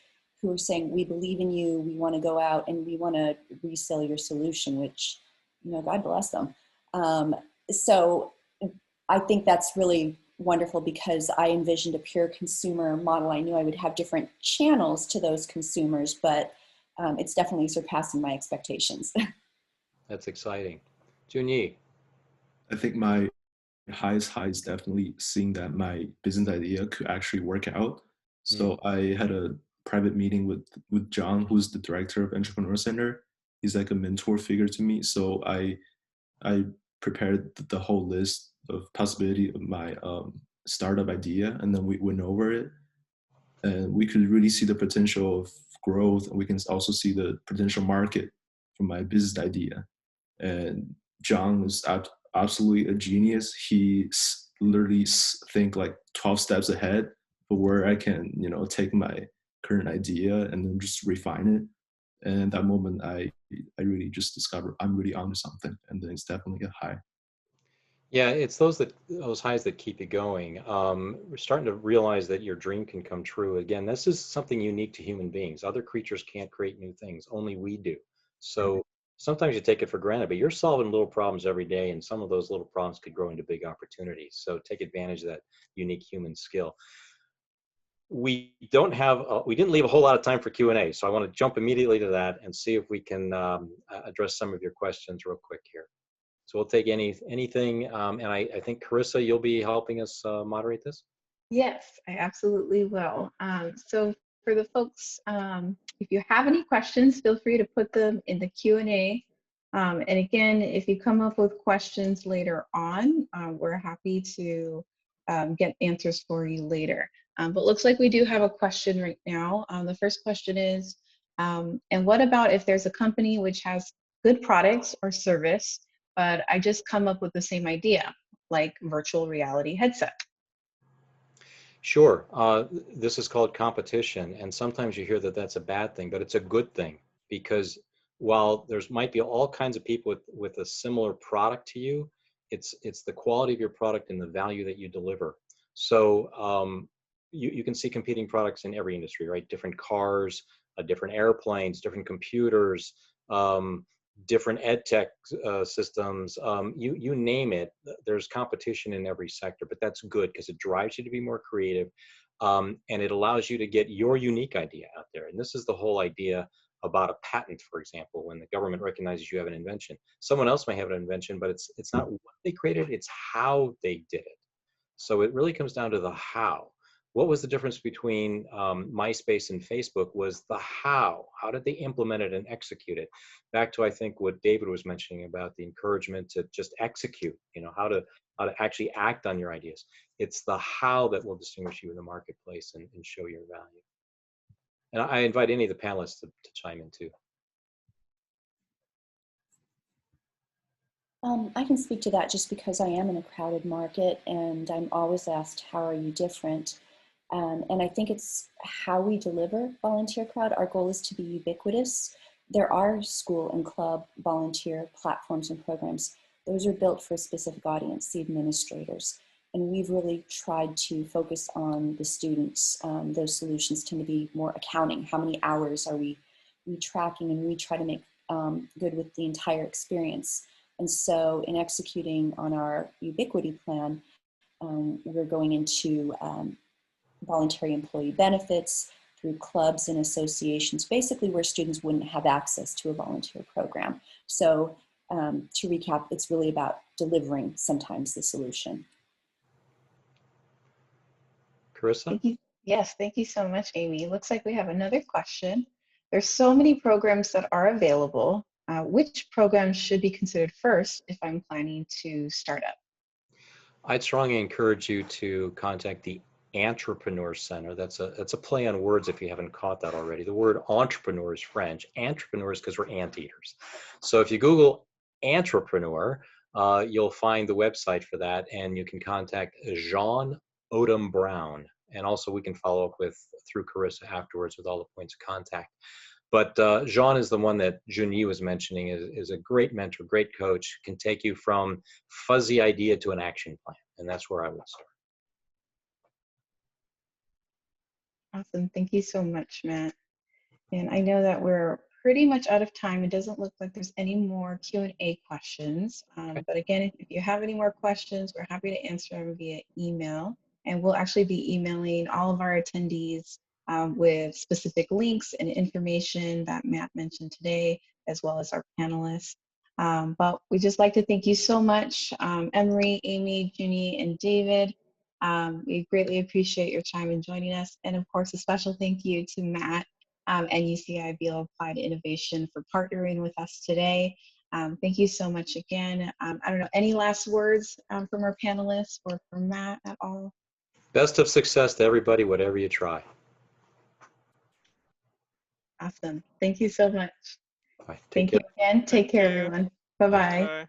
who are saying, we believe in you, we want to go out and we want to resell your solution, which, God bless them. So I think that's really wonderful because I envisioned a pure consumer model. I knew I would have different channels to those consumers, but it's definitely surpassing my expectations. That's exciting. Junyi. I think my highest high is definitely seeing that my business idea could actually work out. So I had a private meeting with John, who's the director of Entrepreneur Center. He's like a mentor figure to me. So I prepared the whole list of possibility of my startup idea, and then we went over it, and we could really see the potential of growth, and we can also see the potential market for my business idea. And John was absolutely a genius. He literally think like 12 steps ahead for where I can, take my current idea and then just refine it. And that moment, I really just discovered I'm really onto something, and then it's definitely a high. Yeah, it's those highs that keep you going. We're starting to realize that your dream can come true. Again, this is something unique to human beings. Other creatures can't create new things, only we do. So sometimes you take it for granted, but you're solving little problems every day, and some of those little problems could grow into big opportunities. So take advantage of that unique human skill. We don't have, we didn't leave a whole lot of time for Q&A, so I want to jump immediately to that and see if we can address some of your questions real quick here. So we'll take anything, and I think Carissa, you'll be helping us moderate this. Yes, I absolutely will. So for the folks, if you have any questions, feel free to put them in the Q&A. And again, if you come up with questions later on, we're happy to get answers for you later. But looks like we do have a question right now. The first question is, and what about if there's a company which has good products or service, but I just come up with the same idea, like virtual reality headset? Sure. This is called competition, and sometimes you hear that that's a bad thing, but it's a good thing, because while there's might be all kinds of people with a similar product to you, it's the quality of your product and the value that you deliver. So you can see competing products in every industry, right? Different cars, different airplanes, different computers, different ed tech systems, you name it. There's competition in every sector, but that's good because it drives you to be more creative, and it allows you to get your unique idea out there. And this is the whole idea about a patent, for example. When the government recognizes you have an invention, someone else may have an invention, but it's not what they created, it's how they did it. So it really comes down to the how. What was the difference between MySpace and Facebook was the how. How did they implement it and execute it? Back to, I think, what David was mentioning about the encouragement to just execute, how to actually act on your ideas. It's the how that will distinguish you in the marketplace and show your value. And I invite any of the panelists to chime in too. I can speak to that just because I am in a crowded market and I'm always asked, how are you different? And I think it's how we deliver volunteer crowd. Our goal is to be ubiquitous. There are school and club volunteer platforms and programs. Those are built for a specific audience, the administrators. And we've really tried to focus on the students. Those solutions tend to be more accounting. How many hours are we tracking? And we try to make good with the entire experience. And so in executing on our ubiquity plan, we're going into voluntary employee benefits through clubs and associations, basically where students wouldn't have access to a volunteer program. So to recap, it's really about delivering sometimes the solution. Carissa? Thank you. Yes, thank you so much, Amy. Looks like we have another question. There's so many programs that are available. Which programs should be considered first if I'm planning to start up? I'd strongly encourage you to contact the Entrepreneur Center. That's a play on words if you haven't caught that already. The word entrepreneur is French. Entrepreneurs because we're anteaters. So if you Google entrepreneur, you'll find the website for that, and you can contact Jean Odom Brown. And also we can follow up through Carissa afterwards with all the points of contact. But Jean is the one that Junyi was mentioning, is a great mentor, great coach, can take you from fuzzy idea to an action plan. And that's where I would start. Awesome. Thank you so much, Matt. And I know that we're pretty much out of time. It doesn't look like there's any more Q&A questions. But again, if you have any more questions, we're happy to answer them via email. And we'll actually be emailing all of our attendees with specific links and information that Matt mentioned today, as well as our panelists. But we'd just like to thank you so much, Emery, Amy, Junie, and David. We greatly appreciate your time in joining us. And of course, a special thank you to Matt and UCI Beall Applied Innovation for partnering with us today. Thank you so much again. I don't know, any last words from our panelists or from Matt at all? Best of success to everybody, whatever you try. Awesome. Thank you so much. Bye. Take Thank care. you again. Take care, you. everyone. Bye-bye. Bye.